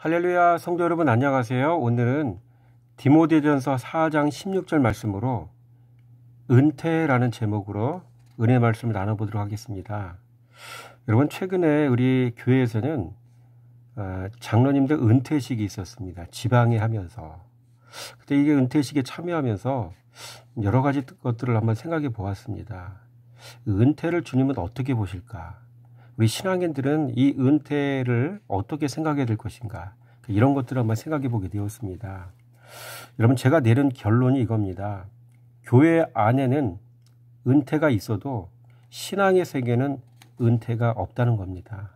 할렐루야, 성도 여러분 안녕하세요. 오늘은 디모데전서 4장 16절 말씀으로 은퇴라는 제목으로 은혜 말씀을 나눠보도록 하겠습니다. 여러분, 최근에 우리 교회에서는 장로님들 은퇴식이 있었습니다. 지방에 하면서. 그때 이게 은퇴식에 참여하면서 여러 가지 것들을 한번 생각해 보았습니다. 은퇴를 주님은 어떻게 보실까? 우리 신앙인들은 이 은퇴를 어떻게 생각해야 될 것인가? 이런 것들을 한번 생각해 보게 되었습니다. 여러분, 제가 내린 결론이 이겁니다. 교회 안에는 은퇴가 있어도 신앙의 세계는 은퇴가 없다는 겁니다.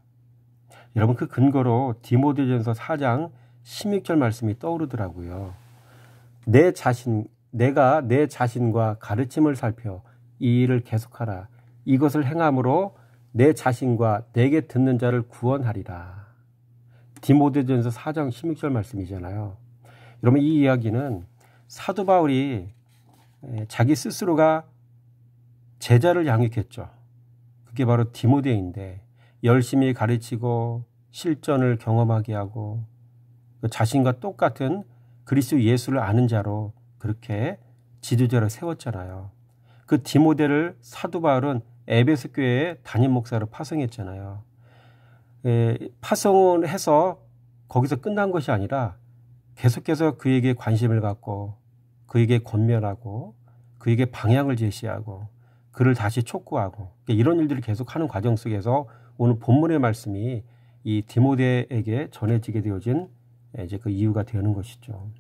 여러분, 그 근거로 디모데전서 4장 16절 말씀이 떠오르더라고요. 내가 내 자신과 가르침을 살펴 이 일을 계속하라. 이것을 행함으로 내 자신과 내게 듣는 자를 구원하리라. 디모데전서 4장 16절 말씀이잖아요. 여러분, 이 이야기는 사도 바울이 자기 스스로가 제자를 양육했죠. 그게 바로 디모데인데 열심히 가르치고 실전을 경험하게 하고 자신과 똑같은 그리스도 예수를 아는 자로 그렇게 지도자를 세웠잖아요. 그 디모데를 사도 바울은 에베소 교회의 담임 목사로 파송했잖아요. 파송을 해서 거기서 끝난 것이 아니라 계속해서 그에게 관심을 갖고 그에게 권면하고 그에게 방향을 제시하고 그를 다시 촉구하고 이런 일들을 계속하는 과정 속에서 오늘 본문의 말씀이 이 디모데에게 전해지게 되어진 이제 그 이유가 되는 것이죠.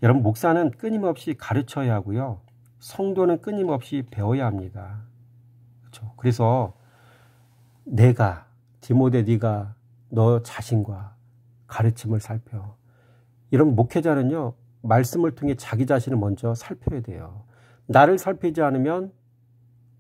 여러분, 목사는 끊임없이 가르쳐야 하고요. 성도는 끊임없이 배워야 합니다. 그렇죠? 그래서 디모데 네가 너 자신과 가르침을 살펴. 이런 목회자는요, 말씀을 통해 자기 자신을 먼저 살펴야 돼요. 나를 살피지 않으면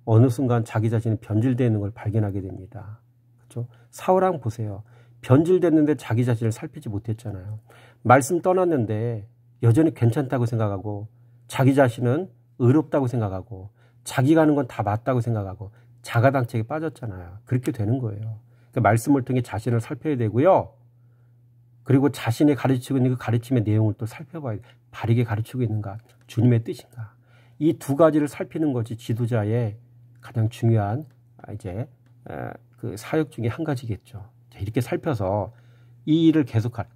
어느 순간 자기 자신이 변질되는 걸 발견하게 됩니다. 그렇죠? 사울왕 보세요. 변질됐는데 자기 자신을 살피지 못했잖아요. 말씀 떠났는데 여전히 괜찮다고 생각하고 자기 자신은 의롭다고 생각하고 자기가 하는 건 다 맞다고 생각하고 자가당착에 빠졌잖아요. 그렇게 되는 거예요. 그러니까 말씀을 통해 자신을 살펴야 되고요. 그리고 자신이 가르치고 있는 그 가르침의 내용을 또 살펴봐야 돼요. 바르게 가르치고 있는가? 주님의 뜻인가? 이 두 가지를 살피는 것이 지도자의 가장 중요한 이제 그 사역 중에 한 가지겠죠. 이렇게 살펴서 이 일을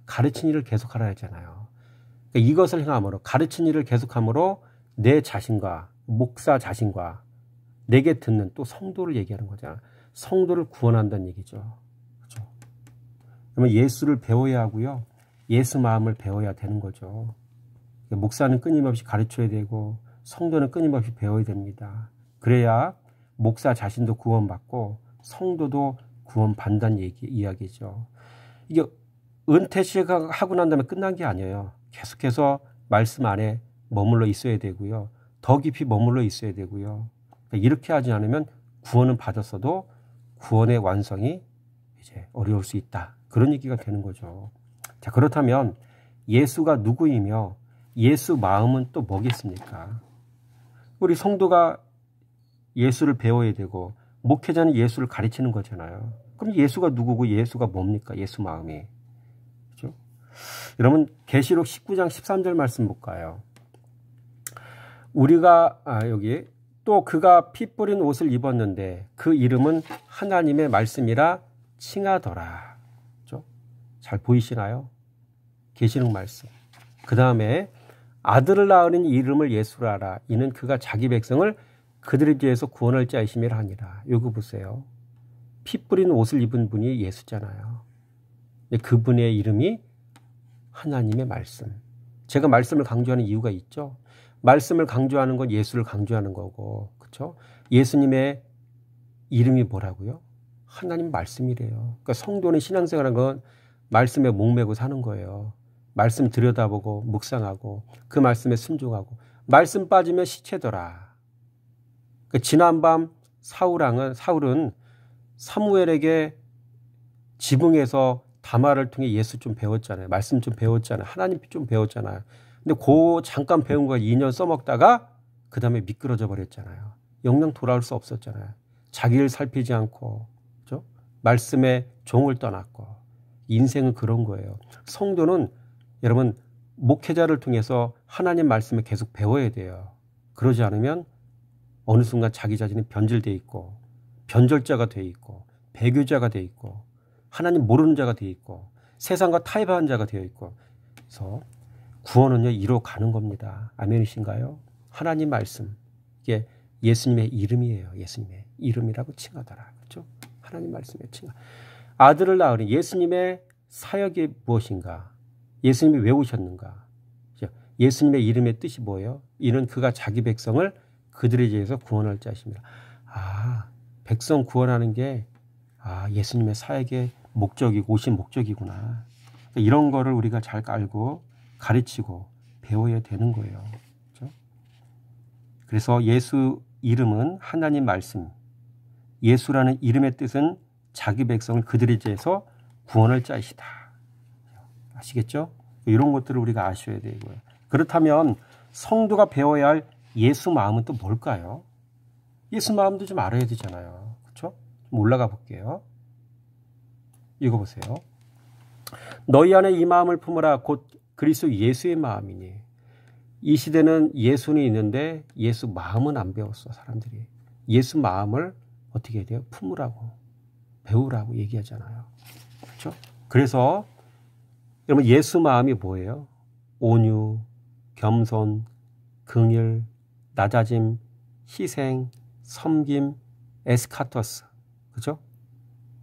가르친 일을 계속하라 했잖아요. 그러니까 이것을 행함으로 가르친 일을 계속함으로 내 자신과 목사 자신과 내게 듣는 또 성도를 얘기하는 거잖아. 성도를 구원한다는 얘기죠. 그렇죠? 그러면 예수를 배워야 하고요. 예수 마음을 배워야 되는 거죠. 목사는 끊임없이 가르쳐야 되고 성도는 끊임없이 배워야 됩니다. 그래야 목사 자신도 구원받고 성도도 구원받는다는 이야기죠. 이게 은퇴식하고 난 다음에 끝난 게 아니에요. 계속해서 말씀 안에 머물러 있어야 되고요. 더 깊이 머물러 있어야 되고요. 이렇게 하지 않으면 구원은 받았어도 구원의 완성이 이제 어려울 수 있다. 그런 얘기가 되는 거죠. 자, 그렇다면 예수가 누구이며 예수 마음은 또 뭐겠습니까? 우리 성도가 예수를 배워야 되고 목회자는 예수를 가르치는 거잖아요. 그럼 예수가 누구고 예수가 뭡니까? 예수 마음이. 그렇죠? 여러분, 계시록 19장 13절 말씀 볼까요? 여기 또 그가 피 뿌린 옷을 입었는데 그 이름은 하나님의 말씀이라 칭하더라. 그렇죠? 잘 보이시나요? 계시록 말씀. 그 다음에 아들을 낳으니 이름을 예수라 하라. 이는 그가 자기 백성을 그들의 죄에서 구원할 자이심이라 하니라. 요거 보세요. 피 뿌린 옷을 입은 분이 예수잖아요. 그분의 이름이 하나님의 말씀. 제가 말씀을 강조하는 이유가 있죠. 말씀을 강조하는 건 예수를 강조하는 거고, 그렇죠? 예수님의 이름이 뭐라고요? 하나님 말씀이래요. 그러니까 성도는 신앙생활하는 건 말씀에 목매고 사는 거예요. 말씀 들여다보고 묵상하고 그 말씀에 순종하고 말씀 빠지면 시체더라. 그러니까 지난밤 사울은 사무엘에게 지붕에서 다말을 통해 예수 좀 배웠잖아요. 말씀 좀 배웠잖아요. 하나님 좀 배웠잖아요. 근데 잠깐 배운 거 2년 써먹다가 그 다음에 미끄러져 버렸잖아요. 영영 돌아올 수 없었잖아요. 자기를 살피지 않고, 그렇죠? 말씀의 종을 떠났고. 인생은 그런 거예요. 성도는 여러분 목회자를 통해서 하나님 말씀을 계속 배워야 돼요. 그러지 않으면 어느 순간 자기 자신이 변질되어 있고 변절자가 되어 있고 배교자가 되어 있고 하나님 모르는 자가 되어 있고 세상과 타협한 자가 되어 있고 그래서 구원은요 이뤄가는 겁니다. 아멘이신가요? 하나님 말씀 이게 예수님의 이름이에요. 예수님의 이름이라고 칭하더라. 그렇죠? 하나님 말씀에 칭하. 아들을 낳으니 예수님의 사역이 무엇인가? 예수님이 왜 오셨는가? 예수님의 이름의 뜻이 뭐예요? 이는 그가 자기 백성을 그들에 의해서 구원할 자십니다. 아, 백성 구원하는 게 예수님의 사역의 목적이고 오신 목적이구나. 이런 거를 우리가 잘 알고 가르치고 배워야 되는 거예요. 그렇죠? 그래서 예수 이름은 하나님 말씀. 예수라는 이름의 뜻은 자기 백성을 그들에 의해서 구원할 자이시다. 아시겠죠? 이런 것들을 우리가 아셔야 되고요. 그렇다면 성도가 배워야 할 예수 마음은 또 뭘까요? 예수 마음도 좀 알아야 되잖아요. 그렇죠? 좀 올라가 볼게요. 읽어보세요. 너희 안에 이 마음을 품으라 곧 그리스도 예수의 마음이니. 이 시대는 예수는 있는데 예수 마음은 안 배웠어. 사람들이. 예수 마음을 어떻게 해야 돼요? 품으라고 배우라고 얘기하잖아요. 그렇죠? 그래서 여러분 예수 마음이 뭐예요? 온유, 겸손, 긍휼, 낮아짐, 희생, 섬김, 에스카토스. 그죠?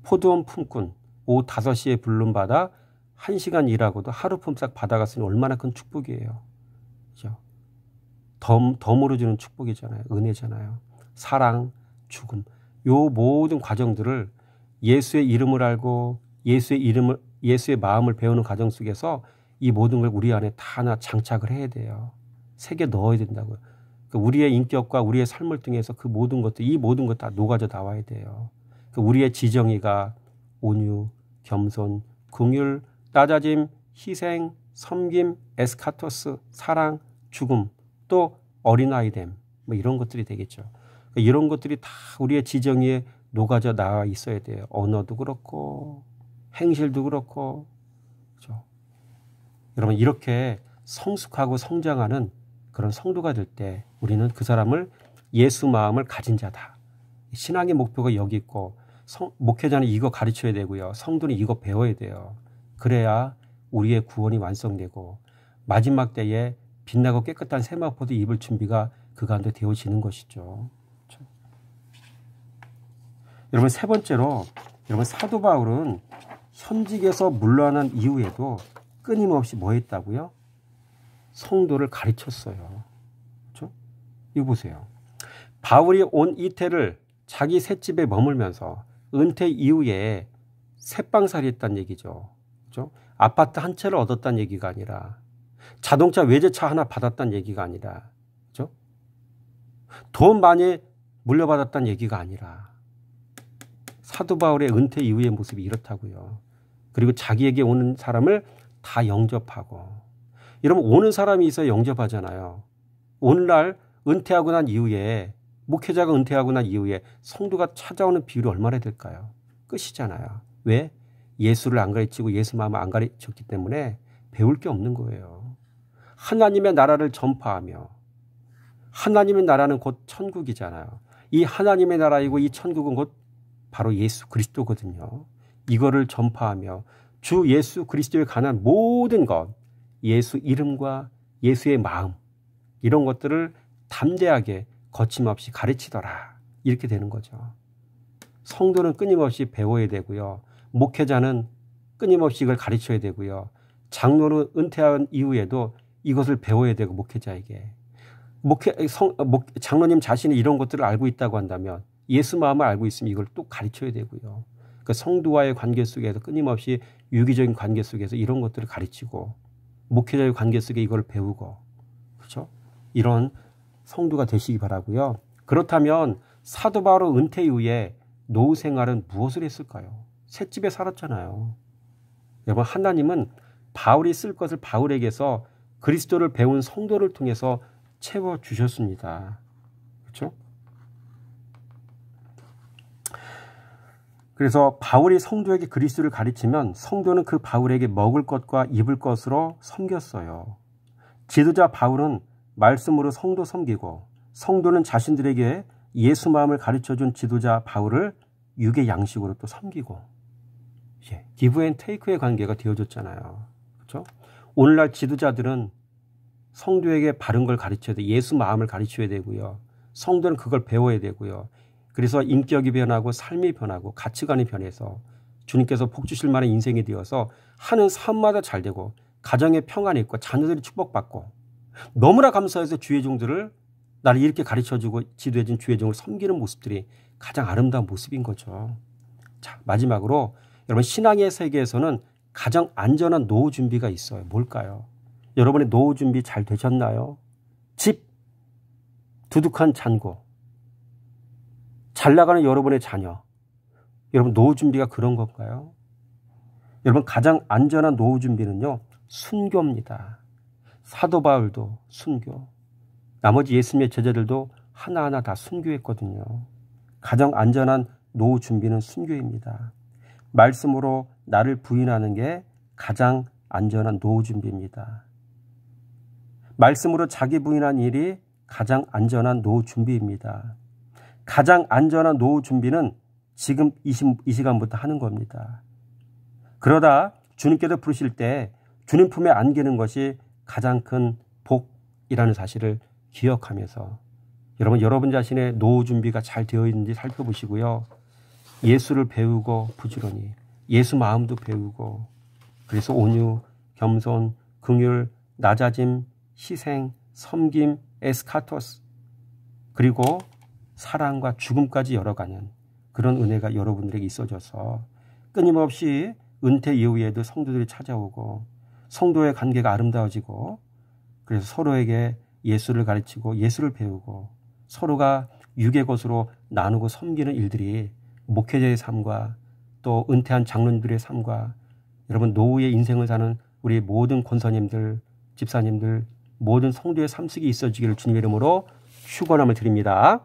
포도원 품꾼, 오후 5시에 부름받아 1시간 일하고도 하루 품삯 받아갔으니 얼마나 큰 축복이에요. 그죠? 덤으로 주는 축복이잖아요. 은혜잖아요. 사랑, 죽음. 요 모든 과정들을 예수의 이름을 알고 예수의 마음을 배우는 과정 속에서 이 모든 걸 우리 안에 다 하나 장착을 해야 돼요. 새겨 넣어야 된다고요. 우리의 인격과 우리의 삶을 통해서 그 모든 것들, 이 모든 것 다 녹아져 나와야 돼요. 우리의 지정의가 온유, 겸손, 긍휼, 낮아짐, 희생, 섬김, 에스카토스, 사랑, 죽음, 또 어린아이됨, 뭐 이런 것들이 되겠죠. 이런 것들이 다 우리의 지정의에 녹아져 나와 있어야 돼요. 언어도 그렇고 행실도 그렇고. 그렇죠? 여러분 이렇게 성숙하고 성장하는 그런 성도가 될 때 우리는 그 사람을 예수 마음을 가진 자다. 신앙의 목표가 여기 있고 목회자는 이거 가르쳐야 되고요. 성도는 이거 배워야 돼요. 그래야 우리의 구원이 완성되고 마지막 때에 빛나고 깨끗한 세마포도 입을 준비가 그 가운데 되어지는 것이죠. 그렇죠? 여러분 세 번째로 여러분 사도 바울은 현직에서 물러난 이후에도 끊임없이 뭐 했다고요? 성도를 가르쳤어요. 그렇죠? 이거 보세요. 바울이 온 이태를 자기 셋집에 머물면서 은퇴 이후에 새빵살이 했다는 얘기죠. 그렇죠? 아파트 한 채를 얻었다는 얘기가 아니라 자동차 외제차 하나 받았다는 얘기가 아니라 그렇죠? 돈 많이 물려받았다는 얘기가 아니라 사도 바울의 은퇴 이후의 모습이 이렇다고요. 그리고 자기에게 오는 사람을 다 영접하고 여러분 오는 사람이 있어야 영접하잖아요. 오늘날 은퇴하고 난 이후에 목회자가 은퇴하고 난 이후에 성도가 찾아오는 비율이 얼마나 될까요? 끝이잖아요. 왜? 예수를 안 가르치고 예수 마음을 안 가르쳤기 때문에 배울 게 없는 거예요. 하나님의 나라를 전파하며 하나님의 나라는 곧 천국이잖아요. 이 하나님의 나라이고 이 천국은 곧 바로 예수 그리스도거든요. 이거를 전파하며 주 예수 그리스도에 관한 모든 것, 예수 이름과 예수의 마음 이런 것들을 담대하게 거침없이 가르치더라. 이렇게 되는 거죠. 성도는 끊임없이 배워야 되고요. 목회자는 끊임없이 이걸 가르쳐야 되고요. 장로는 은퇴한 이후에도 이것을 배워야 되고 목회자에게. 장로님 자신이 이런 것들을 알고 있다고 한다면 예수 마음을 알고 있으면 이걸 또 가르쳐야 되고요. 그 성도와의 관계 속에서 끊임없이 유기적인 관계 속에서 이런 것들을 가르치고 목회자의 관계 속에 이걸 배우고 그렇죠? 이런 성도가 되시기 바라고요. 그렇다면 사도 바울 은퇴 이후에 노후 생활은 무엇을 했을까요? 셋집에 살았잖아요. 여러분 하나님은 바울이 쓸 것을 바울에게서 그리스도를 배운 성도를 통해서 채워주셨습니다. 그렇죠? 그래서 바울이 성도에게 그리스도를 가르치면 성도는 그 바울에게 먹을 것과 입을 것으로 섬겼어요. 지도자 바울은 말씀으로 성도 섬기고 성도는 자신들에게 예수 마음을 가르쳐준 지도자 바울을 육의 양식으로 또 섬기고 기브 앤 테이크의 관계가 되어졌잖아요. 그렇죠? 오늘날 지도자들은 성도에게 바른 걸 가르쳐야 돼. 예수 마음을 가르쳐야 되고요. 성도는 그걸 배워야 되고요. 그래서 인격이 변하고 삶이 변하고 가치관이 변해서 주님께서 복 주실 만한 인생이 되어서 하는 삶마다 잘 되고 가정의 평안이 있고 자녀들이 축복받고 너무나 감사해서 주의 종들을 나를 이렇게 가르쳐주고 지도해준 주의 종을 섬기는 모습들이 가장 아름다운 모습인 거죠. 자, 마지막으로 여러분 신앙의 세계에서는 가장 안전한 노후 준비가 있어요. 뭘까요? 여러분의 노후 준비 잘 되셨나요? 집, 두둑한 잔고, 잘 나가는 여러분의 자녀. 여러분 노후 준비가 그런 건가요? 여러분 가장 안전한 노후 준비는요. 순교입니다. 사도 바울도 순교. 나머지 예수님의 제자들도 하나하나 다 순교했거든요. 가장 안전한 노후 준비는 순교입니다. 말씀으로 나를 부인하는 게 가장 안전한 노후 준비입니다. 말씀으로 자기 부인한 일이 가장 안전한 노후 준비입니다. 가장 안전한 노후 준비는 지금 이 시간부터 하는 겁니다. 그러다 주님께서 부르실 때 주님 품에 안기는 것이 가장 큰 복이라는 사실을 기억하면서 여러분 자신의 노후 준비가 잘 되어 있는지 살펴보시고요. 예수를 배우고 부지런히 예수 마음도 배우고 그래서 온유, 겸손, 긍휼, 낮아짐, 희생, 섬김, 에스카토스 그리고 사랑과 죽음까지 열어가는 그런 은혜가 여러분들에게 있어져서 끊임없이 은퇴 이후에도 성도들이 찾아오고 성도의 관계가 아름다워지고 그래서 서로에게 예수를 가르치고 예수를 배우고 서로가 육의 것으로 나누고 섬기는 일들이 목회자의 삶과 또 은퇴한 장로님들의 삶과 여러분 노후의 인생을 사는 우리 모든 권사님들, 집사님들 모든 성도의 삶 속에 있어지기를 주님의 이름으로 축원함을 드립니다.